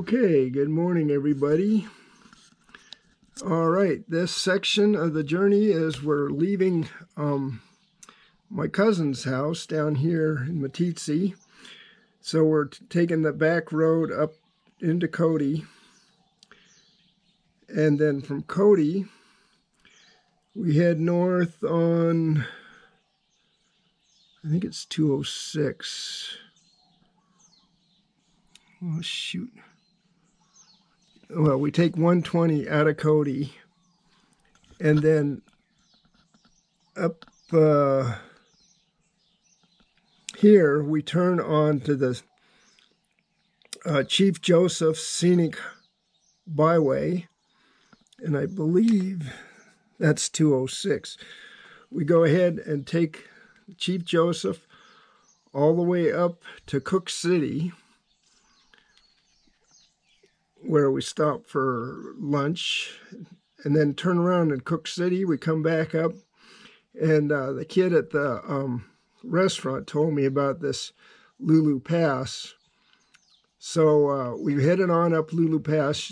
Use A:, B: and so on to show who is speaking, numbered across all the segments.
A: Okay, good morning, everybody. All right, this section of the journey is we're leaving my cousin's house down here in Matitsi. So we're taking the back road up into Cody. And then from Cody, we head north on, I think it's 206. Oh, shoot. Well, we take 120 out of Cody, and then up here we turn on to the Chief Joseph Scenic Byway, and I believe that's 206. We go ahead and take Chief Joseph all the way up to Cook City, where we stop for lunch, and then turn around in Cook City. We come back up, and the kid at the restaurant told me about this Lulu Pass. So we headed on up Lulu Pass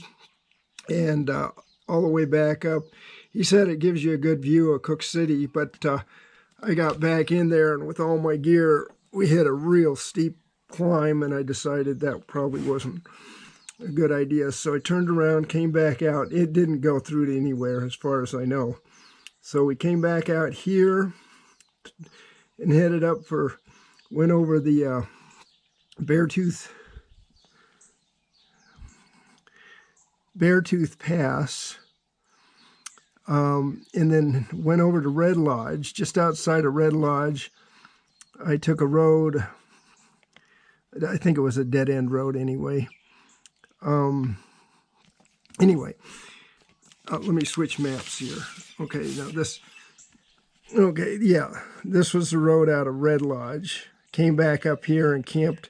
A: and all the way back up. He said it gives you a good view of Cook City, but I got back in there, and with all my gear, we hit a real steep climb, and I decided that probably wasn't a good idea. So I turned around, came back out. It didn't go through to anywhere as far as I know. So we came back out here and headed up went over the Beartooth Pass, and then went over to Red Lodge. Just outside of Red Lodge, I took a road. I think it was a dead-end road anyway. Anyway, let me switch maps here. Okay, now this was the road out of Red Lodge. Came back up here and camped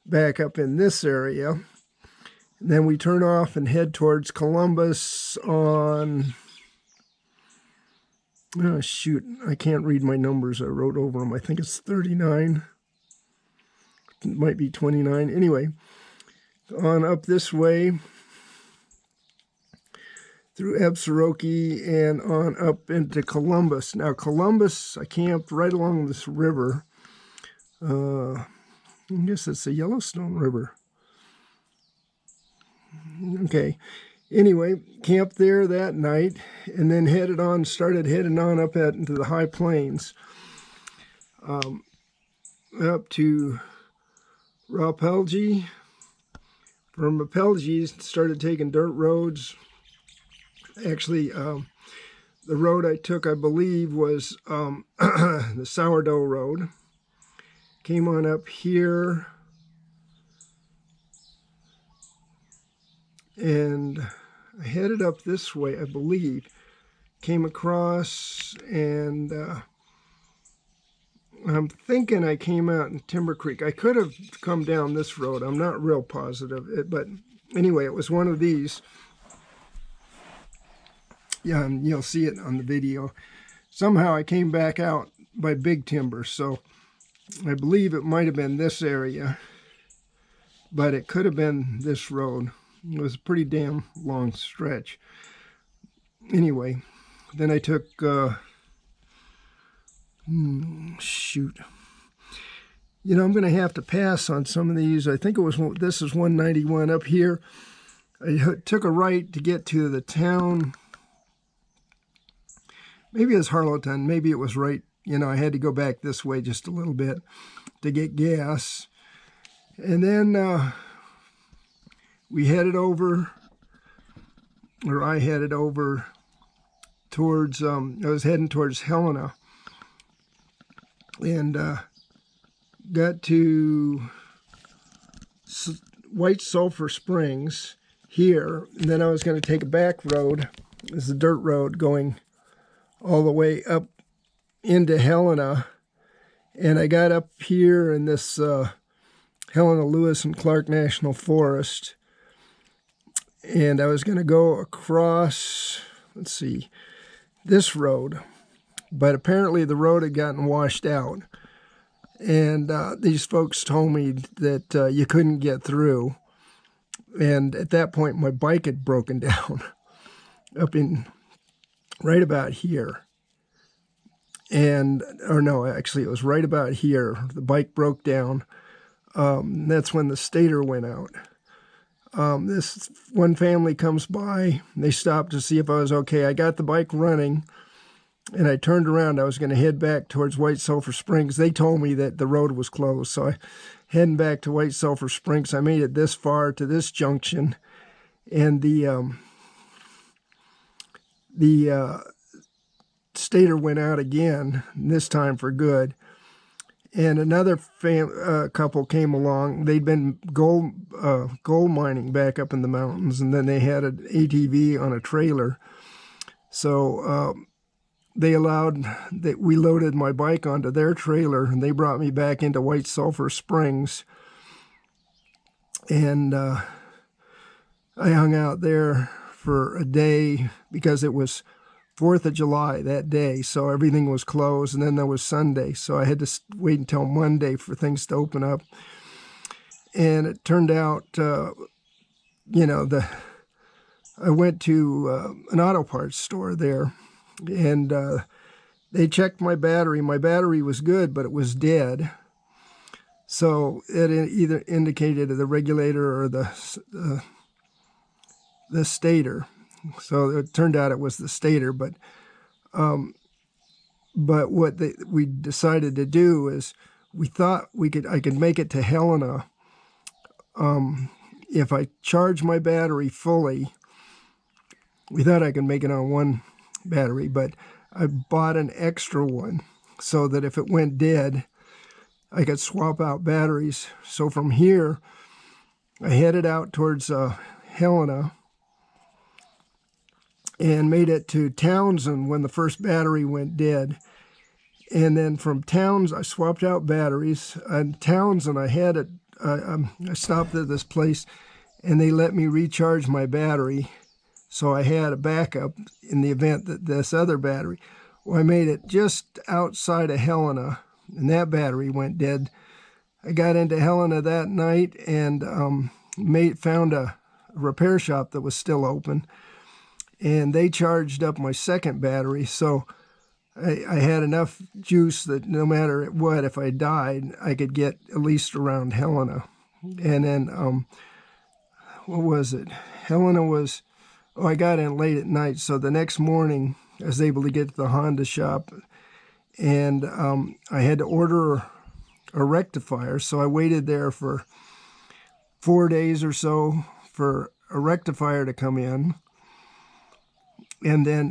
A: back up in this area. And then we turn off and head towards Columbus on, oh shoot, I can't read my numbers. I wrote over them. I think it's 39. It might be 29. Anyway, on up this way through Absaroki and on up into Columbus. Now Columbus, I camped right along this river. I guess it's the Yellowstone River. Okay. Anyway, camped there that night, and then started heading on up into the high plains, up to Rapelje. From Rapelje, started taking dirt roads. Actually, the road I took, I believe, was the Sourdough Road. Came on up here, and I headed up this way, I believe. Came across, and I'm thinking I came out in Timber Creek. I could have come down this road. I'm not real positive, but anyway, it was one of these. Yeah, and you'll see it on the video. Somehow I came back out by Big Timber, so I believe it might have been this area, but it could have been this road. It was a pretty damn long stretch. Anyway, then I took, shoot. You know, I'm going to have to pass on some of these. I think this is 191 up here. I took a right to get to the town. Maybe it was Harlowton. Maybe it was right. You know, I had to go back this way just a little bit to get gas. And then we headed over, or I headed over towards, I was heading towards Helena. And got to White Sulphur Springs here. And then I was going to take a back road. This is a dirt road going all the way up into Helena, and I got up here in this Helena, Lewis, and Clark National Forest, and I was going to go across, let's see, this road, but apparently the road had gotten washed out, and these folks told me that you couldn't get through, And at that point, my bike had broken down up in right about here. And, or no, actually, it was right about here. The bike broke down. That's when the stator went out. This one family comes by. They stopped to see if I was okay. I got the bike running, and I turned around. I was going to head back towards White Sulphur Springs. They told me that the road was closed, so I heading back to White Sulphur Springs. I made it this far to this junction, and the stator went out again, this time for good. And another couple came along. They'd been gold mining back up in the mountains, and then they had an ATV on a trailer. So they allowed that we loaded my bike onto their trailer, and they brought me back into White Sulphur Springs. And I hung out there for a day because it was 4th of July that day, so everything was closed, and then there was Sunday, so I had to wait until Monday for things to open up. And it turned out, I went to an auto parts store there, and they checked my battery. My battery was good, but it was dead. So it either indicated the regulator or the stator. So it turned out it was the stator, but what we decided to do is we thought I could make it to Helena if I charge my battery fully. We thought I could make it on one battery, but I bought an extra one so that if it went dead, I could swap out batteries. So from here, I headed out towards Helena and made it to Townsend when the first battery went dead. And then from Townsend, I swapped out batteries. And Townsend, I stopped at this place, and they let me recharge my battery. So I had a backup in the event that this other battery. Well, I made it just outside of Helena, and that battery went dead. I got into Helena that night and found a repair shop that was still open. And they charged up my second battery, so I had enough juice that no matter what, if I died, I could get at least around Helena. And then, what was it? Helena was, I got in late at night, so the next morning I was able to get to the Honda shop, and I had to order a rectifier, so I waited there for 4 days or so for a rectifier to come in. And then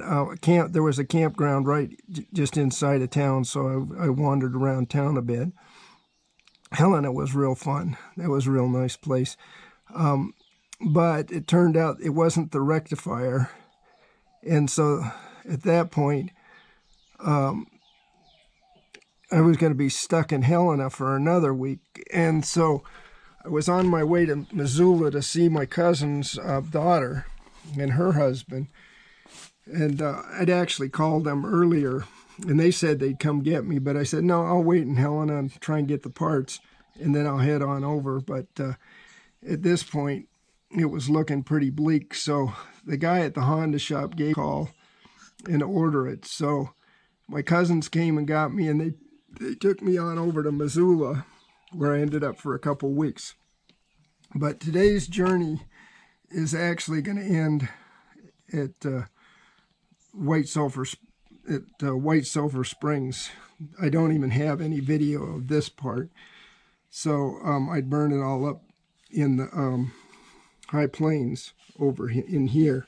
A: there was a campground right just inside of town, so I wandered around town a bit. Helena was real fun. That was a real nice place. But it turned out it wasn't the rectifier. And so at that point, I was going to be stuck in Helena for another week. And so I was on my way to Missoula to see my cousin's daughter and her husband. And I'd actually called them earlier, and they said they'd come get me. But I said, no, I'll wait in Helena and try and get the parts, and then I'll head on over. But at this point, it was looking pretty bleak. So the guy at the Honda shop gave a call and order it. So my cousins came and got me, and they took me on over to Missoula, where I ended up for a couple weeks. But today's journey is actually going to end at White Sulphur Springs. I don't even have any video of this part, so I'd burn it all up in the high plains over in here.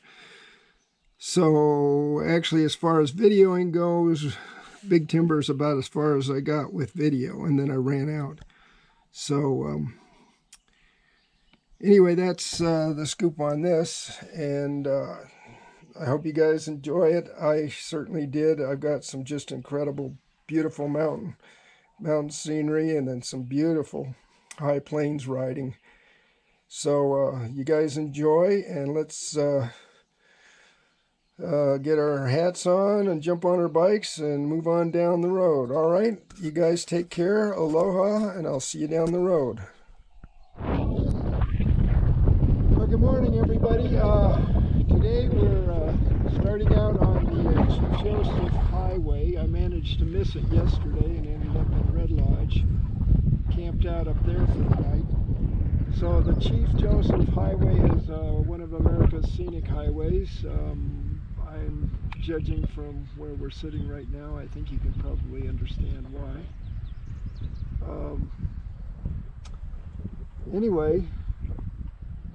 A: So actually, as far as videoing goes, Big Timber is about as far as I got with video, and then I ran out. So anyway, that's the scoop on this, and I hope you guys enjoy it. I certainly did. I've got some just incredible, beautiful mountain scenery, and then some beautiful high plains riding. So you guys enjoy, and let's get our hats on and jump on our bikes and move on down the road. All right, you guys take care. Aloha, and I'll see you down the road. morning, everybody. Today we're starting out on the Chief Joseph Highway. I managed to miss it yesterday and ended up in Red Lodge, camped out up there for the night. So the Chief Joseph Highway is one of America's scenic highways. I'm judging from where we're sitting right now. I think you can probably understand why. Anyway,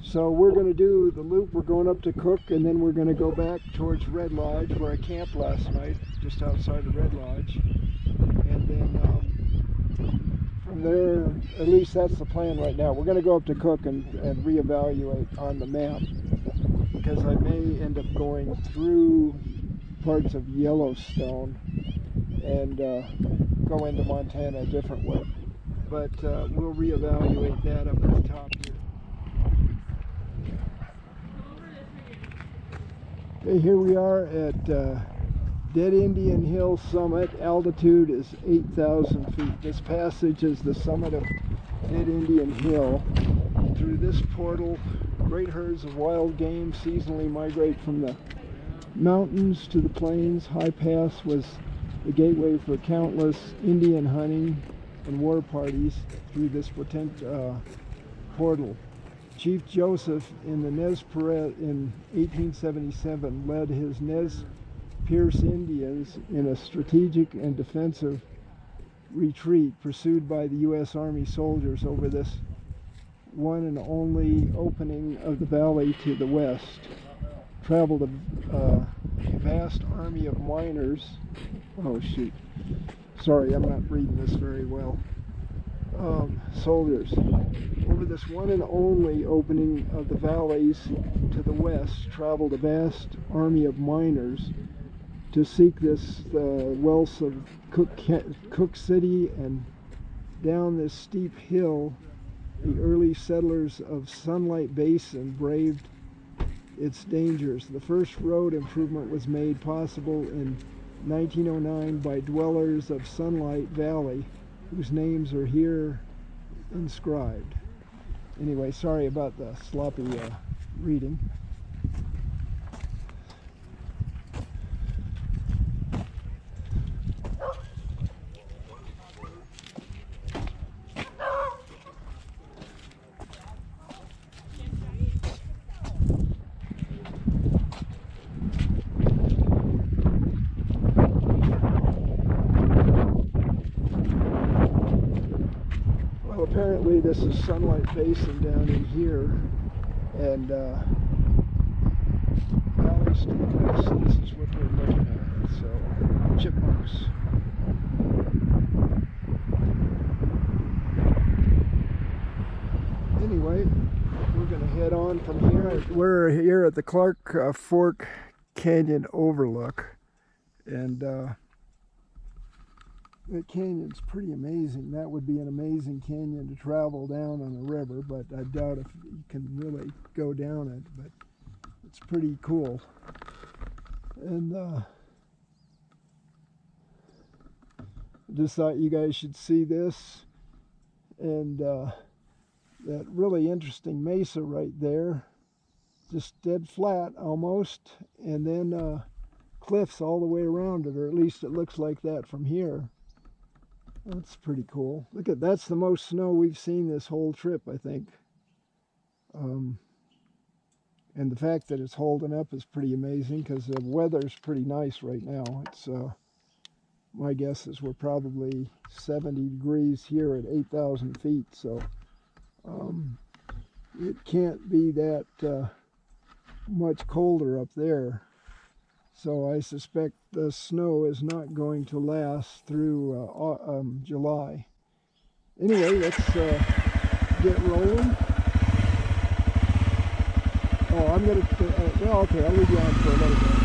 A: so we're going to do the loop. We're going up to Cook, and then we're going to go back towards Red Lodge, where I camped last night, just outside of Red Lodge. And then from there, at least that's the plan right now. We're going to go up to Cook and reevaluate on the map, because I may end up going through parts of Yellowstone and go into Montana a different way. But we'll reevaluate that up at the top here. Okay, here we are at Dead Indian Hill Summit. Altitude is 8,000 feet. This passage is the summit of Dead Indian Hill. Through this portal, great herds of wild game seasonally migrate from the mountains to the plains. High Pass was the gateway for countless Indian hunting and war parties through this potent portal. Chief Joseph in the Nez Perce in 1877 led his Nez Perce Indians in a strategic and defensive retreat pursued by the U.S. Army soldiers over this one and only opening of the valley to the west. Traveled a vast army of miners. Oh shoot. Sorry, I'm not reading this very well. Soldiers. Over this one and only opening of the valleys to the west, traveled a vast army of miners to seek this wealth of Cook City, and down this steep hill, the early settlers of Sunlight Basin braved its dangers. The first road improvement was made possible in 1909 by dwellers of Sunlight Valley, whose names are here inscribed. Anyway, sorry about the sloppy reading. Apparently this is Sunlight Basin down in here, and valleys to the west. So this is what we're looking at. So chipmunks. Anyway, we're going to head on from here. We're here at the Clark Fork Canyon Overlook, and that canyon's pretty amazing. That would be an amazing canyon to travel down on a river, but I doubt if you can really go down it, but it's pretty cool. And I just thought you guys should see this, and that really interesting mesa right there, just dead flat almost, and then cliffs all the way around it, or at least it looks like that from here. That's pretty cool. Look at, that's the most snow we've seen this whole trip, I think. And the fact that it's holding up is pretty amazing, because the weather's pretty nice right now. It's my guess is we're probably 70 degrees here at 8,000 feet, so it can't be that much colder up there. So I suspect the snow is not going to last through July. Anyway, let's get rolling. Oh, I'm going to, well, okay, I'll leave you on for a little bit.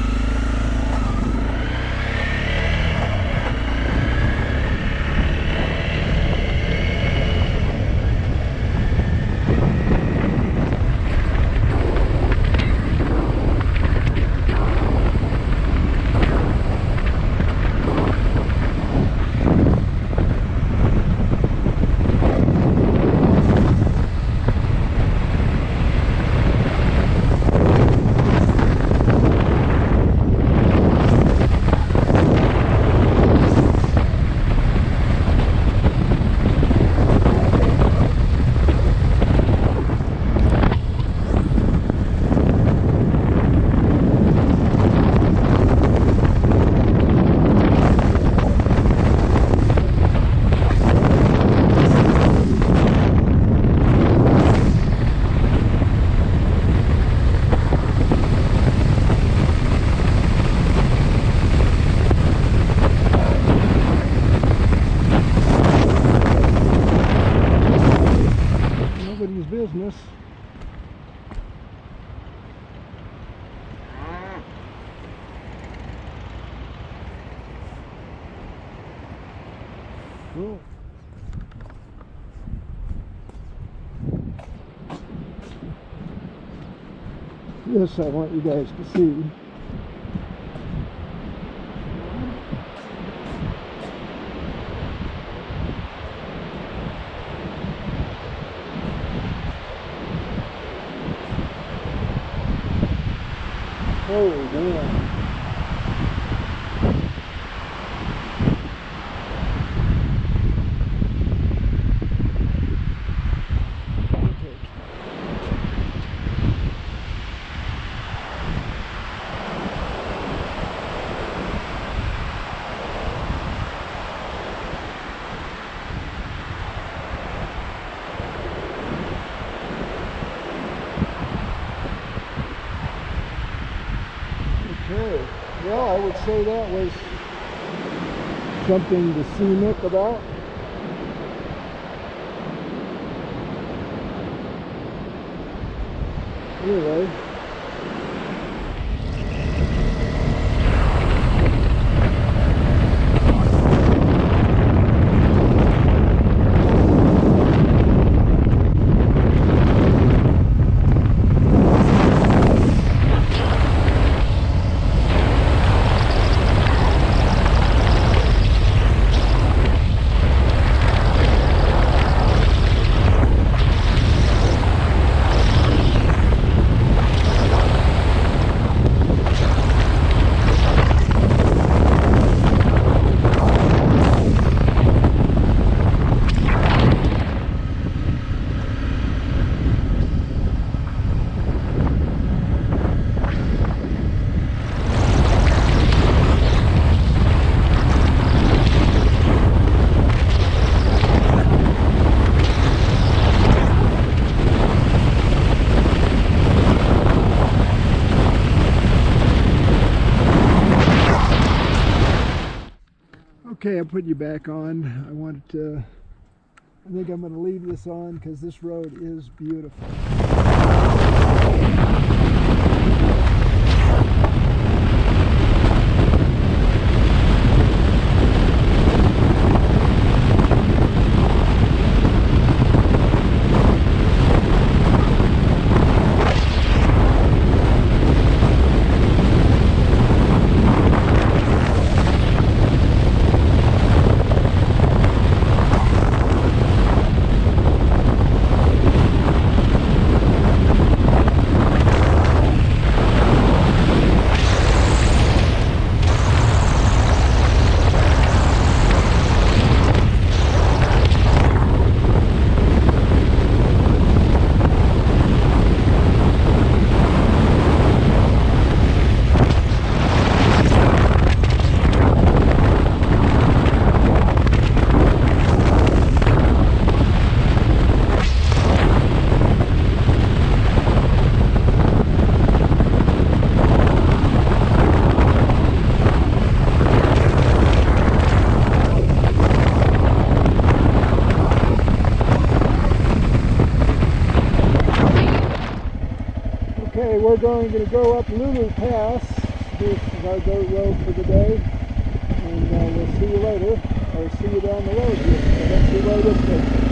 A: business. Cool. This I want you guys to see. Holy man. Okay, well, I would say that was something to scenic about. Anyway. Okay, I'll put you back on. I think I'm going to leave this on because this road is beautiful. Okay, we're going to go up Lulu Pass. This is our dirt road for the day. And we'll see you later, or see you down the road here. So let's see where this takes us.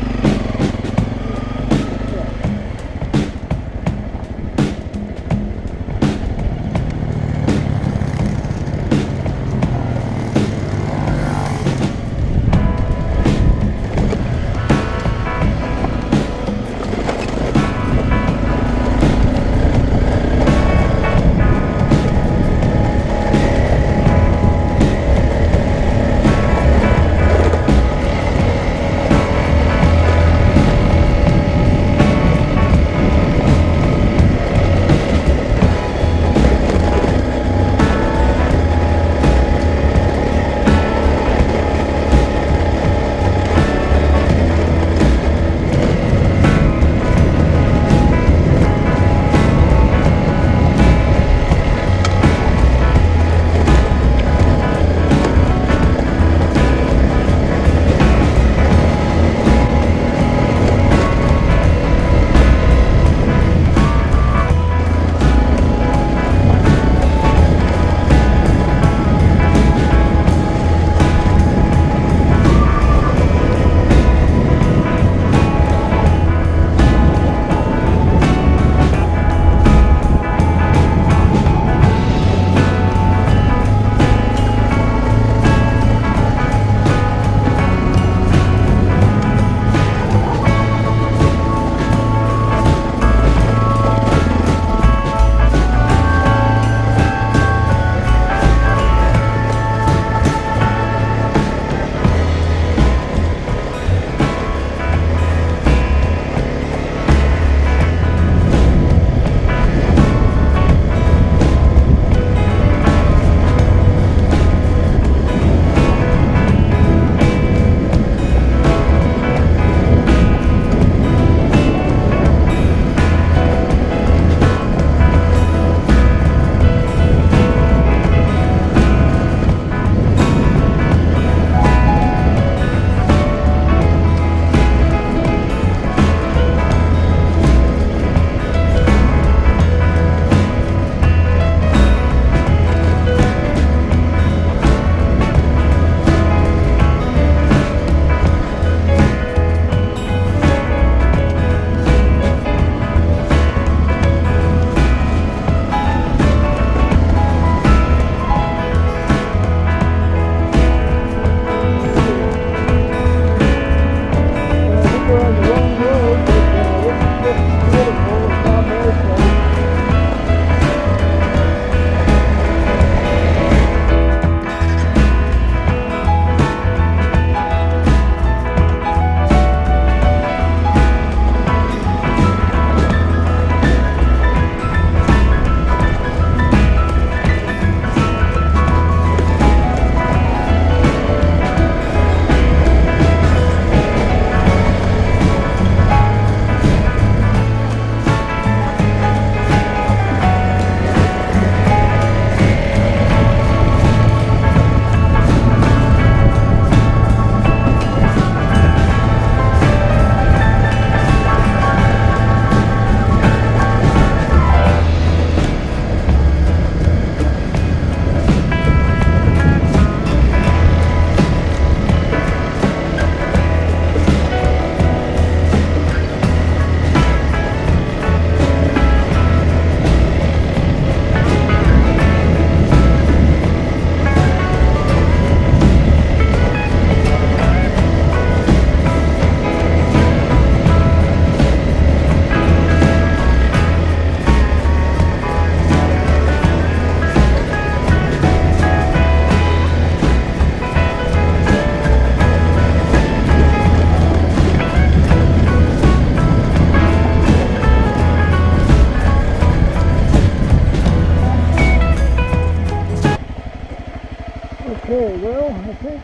A: Okay.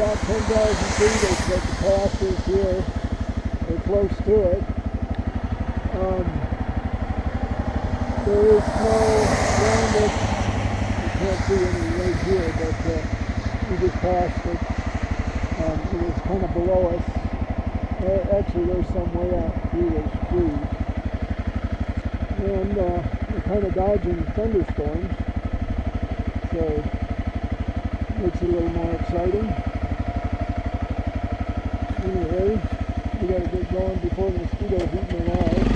A: About 10,000 feet is what the pass is here, or close to it. There is snow around it. You can't see any right here, but We just passed it. It was kind of below us. Actually, there's some way out through those trees. And we're kind of dodging thunderstorms, so it makes it a little more exciting. Anyway, we got to get going before the mosquitoes eat me alive.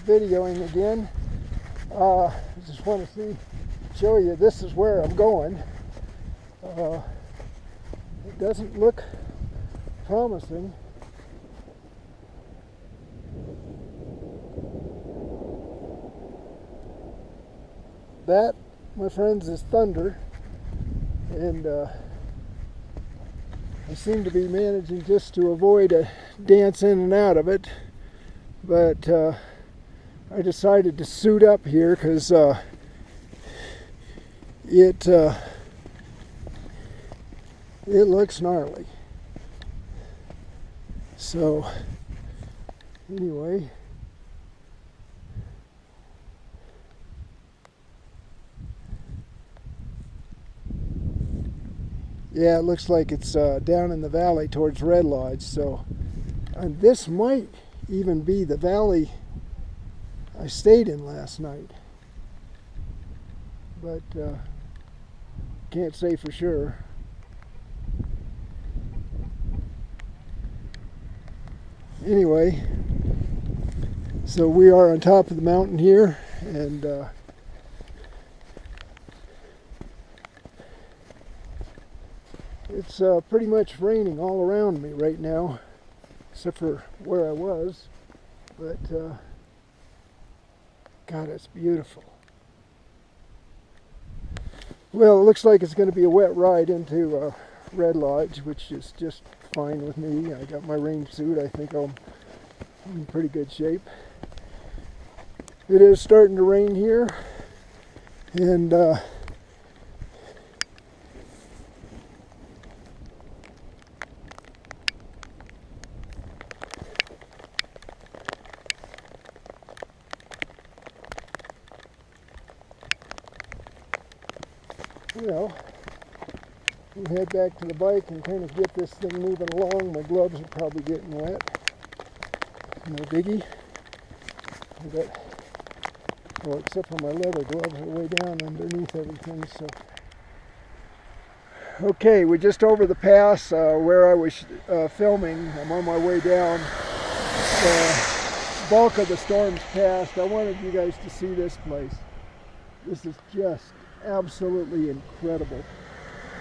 A: Videoing again. I just want to show you this is where I'm going. It doesn't look promising. That, my friends, is thunder, and I seem to be managing just to avoid a dance in and out of it, but I decided to suit up here because it looks gnarly. So anyway, yeah, it looks like it's down in the valley towards Red Lodge. So this might even be the valley I stayed in last night, but can't say for sure. Anyway, so we are on top of the mountain here, and it's pretty much raining all around me right now, except for where I was, but God, it's beautiful. Well, it looks like it's going to be a wet ride into Red Lodge, which is just fine with me. I got my rain suit. I think I'm in pretty good shape. It is starting to rain here, and well, we'll head back to the bike and kind of get this thing moving along. My gloves are probably getting wet. No biggie. Well, except for my leather gloves are way down underneath everything. So, okay, we're just over the pass where I was filming. I'm on my way down. The bulk of the storm's passed. I wanted you guys to see this place. This is just absolutely incredible.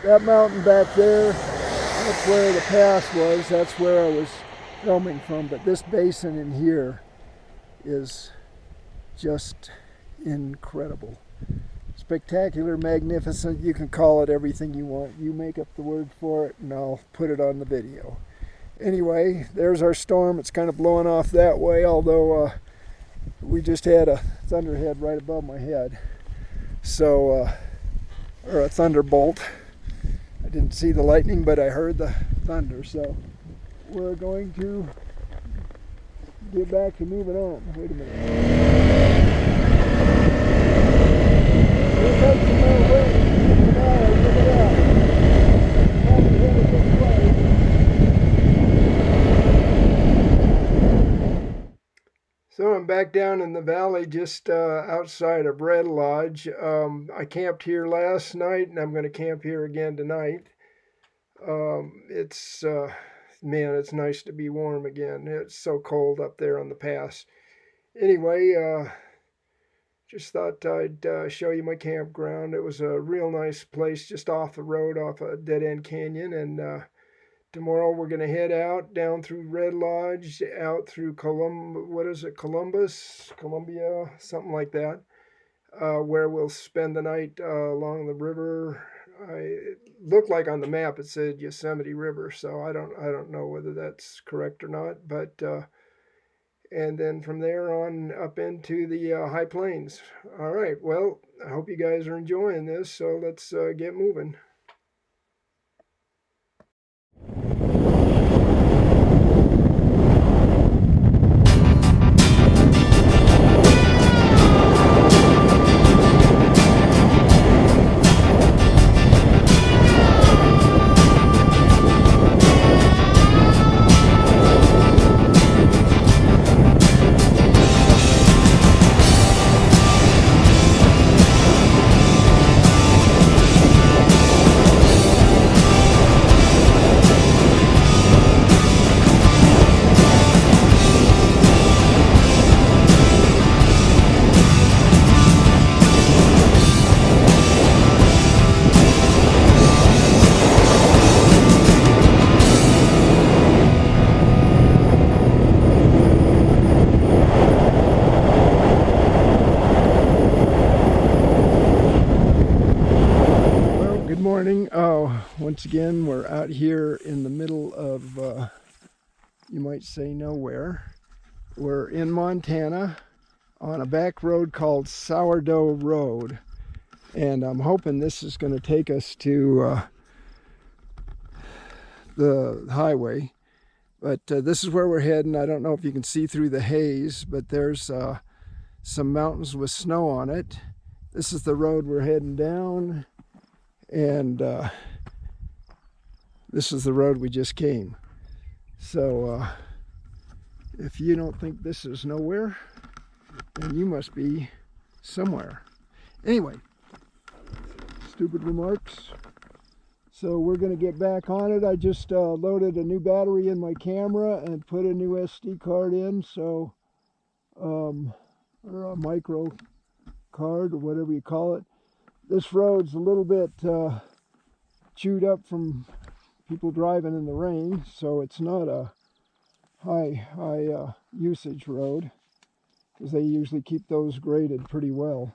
A: That mountain back there, that's where the pass was. That's where I was filming from. But this basin in here is just incredible. Spectacular, magnificent. You can call it everything you want. You make up the word for it and I'll put it on the video. Anyway, there's our storm. It's kind of blowing off that way, although we just had a thunderhead right above my head. So, or a thunderbolt. I didn't see the lightning, but I heard the thunder. So we're going to get back to moving on. Wait a minute. Here comes some more wind. Now, look at that. Probably headed this way. So I'm back down in the valley just outside of Red Lodge. I camped here last night and I'm going to camp here again tonight. Man, it's nice to be warm again. It's so cold up there on the pass. Anyway, just thought I'd show you my campground. It was a real nice place just off the road, off a dead-end canyon. And tomorrow we're going to head out down through Red Lodge, out through Columbia, something like that, where we'll spend the night along the river. It looked like on the map it said Yosemite River, so I don't know whether that's correct or not. But and then from there on up into the high plains. All right. Well, I hope you guys are enjoying this. So let's get moving. Morning. Once again, we're out here in the middle of, you might say, nowhere. We're in Montana on a back road called Sourdough Road. And I'm hoping this is going to take us to the highway. But this is where we're heading. I don't know if you can see through the haze, but there's some mountains with snow on it. This is the road we're heading down. And this is the road we just came. So if you don't think this is nowhere, then you must be somewhere. Anyway, stupid remarks. So we're going to get back on it. I just loaded a new battery in my camera and put a new SD card in. So, or a micro card or whatever you call it. This road's a little bit chewed up from people driving in the rain, so it's not a high usage road, because they usually keep those graded pretty well.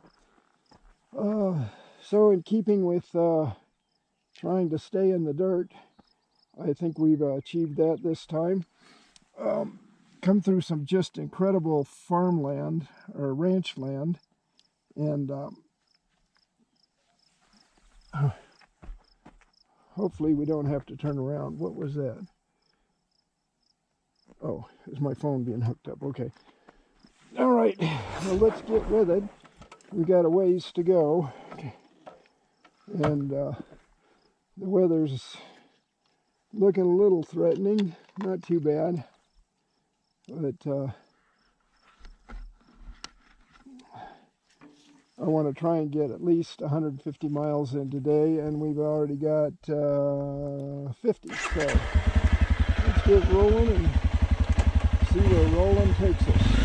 A: So in keeping with trying to stay in the dirt, I think we've achieved that this time. Come through some just incredible farmland or ranch land, and hopefully we don't have to turn around. What was that? Oh, is my phone being hooked up? Okay. All right, well, let's get with it. We got a ways to go, and the weather's looking a little threatening. Not too bad, but I want to try and get at least 150 miles in today, and we've already got 50. So let's get rolling and see where rolling takes us.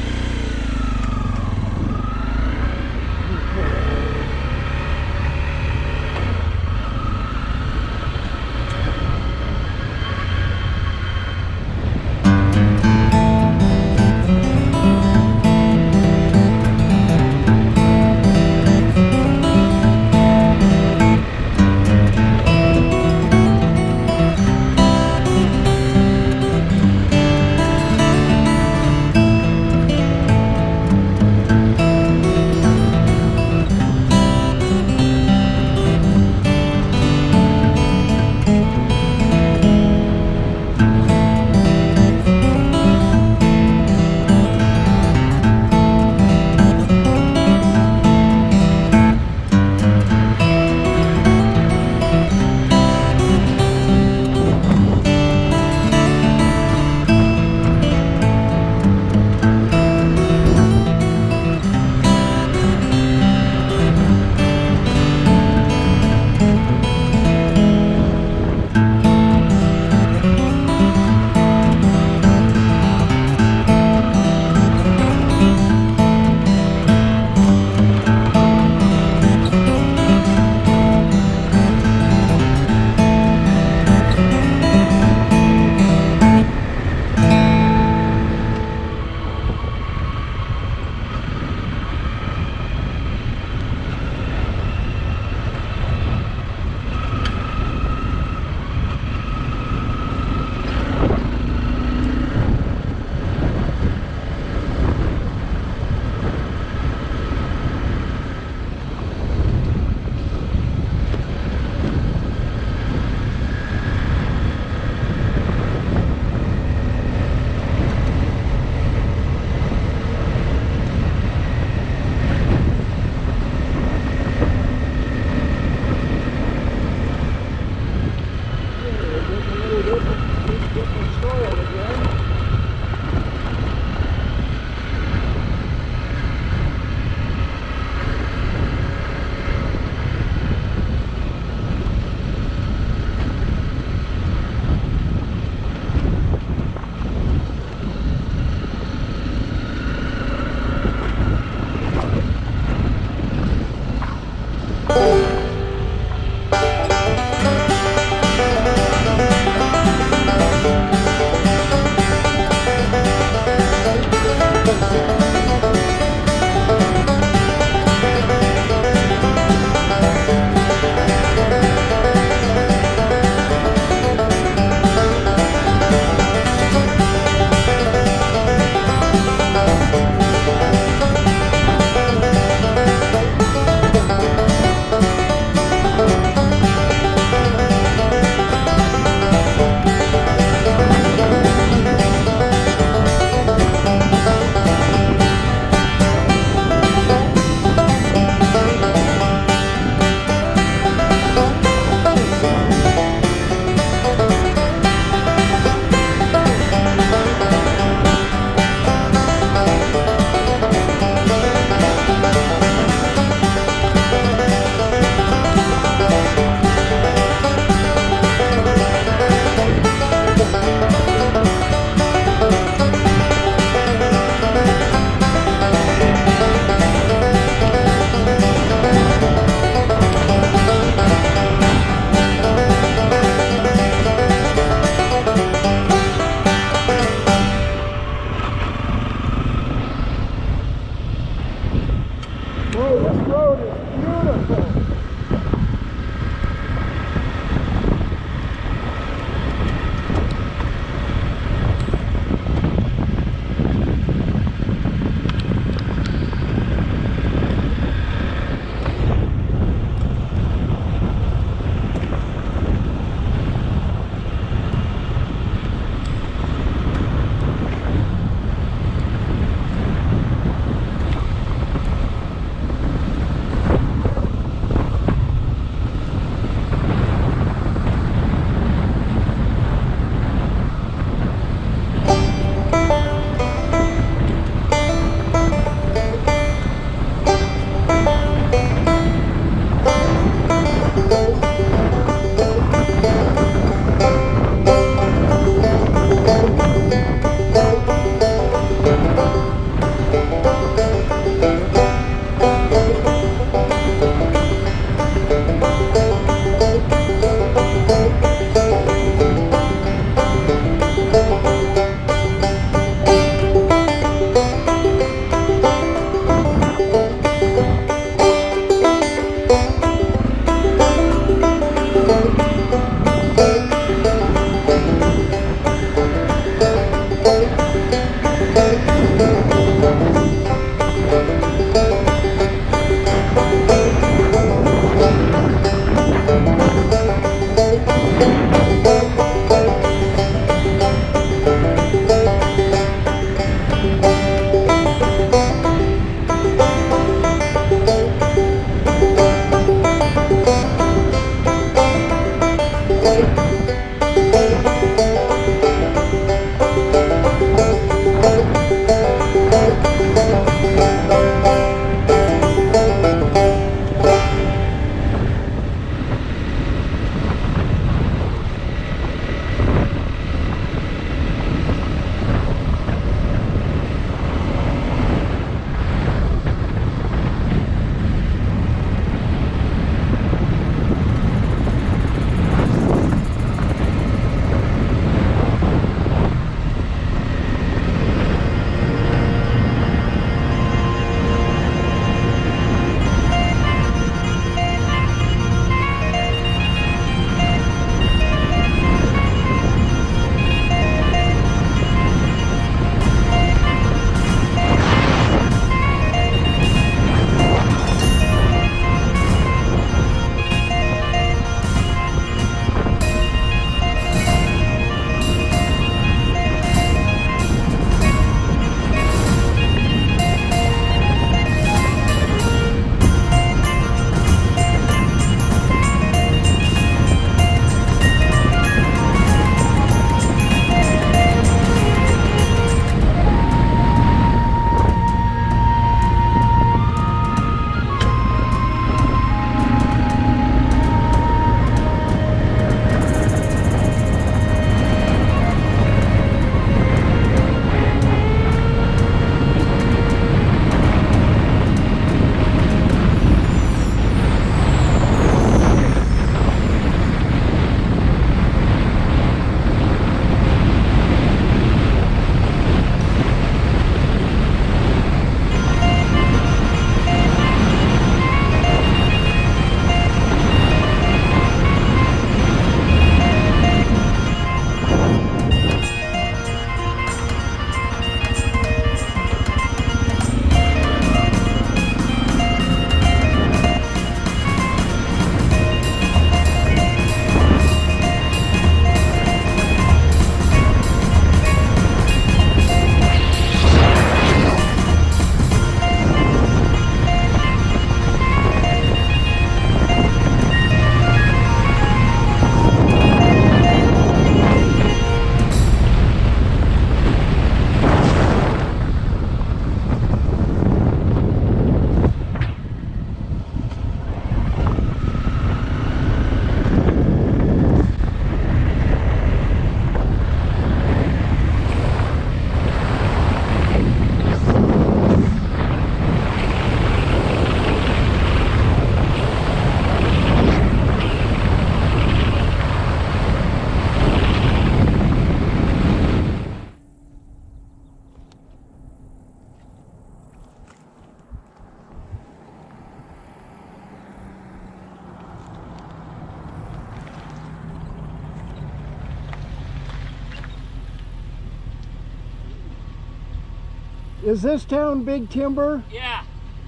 A: Is this town Big Timber?
B: Yeah.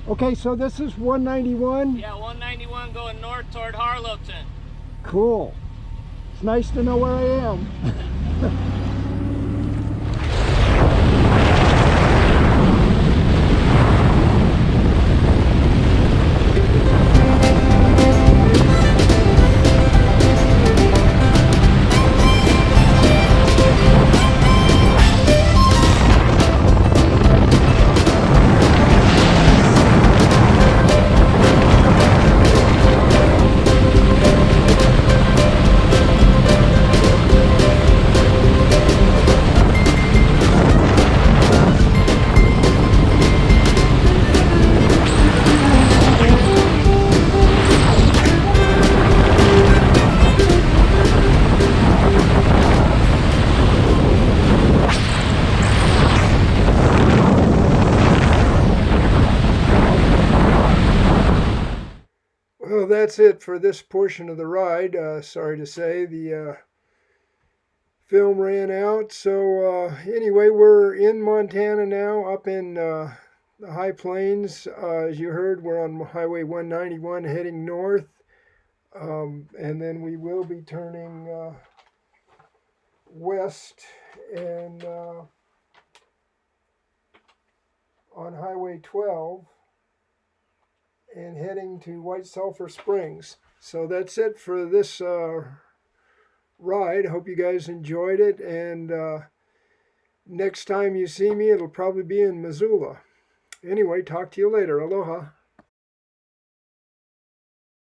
A: Okay, so this is 191?
B: Yeah, 191 going north toward Harlowton.
A: Cool. It's nice to know where I am. Well, that's it for this portion of the ride. Sorry to say, the film ran out. So, anyway, we're in Montana now, up in the high plains. As you heard, we're on Highway 191 heading north. And then we will be turning west and on Highway 12 and heading to White Sulphur Springs. So that's it for this ride. Hope you guys enjoyed it. And next time you see me, it'll probably be in Missoula. Anyway, talk to you later. Aloha.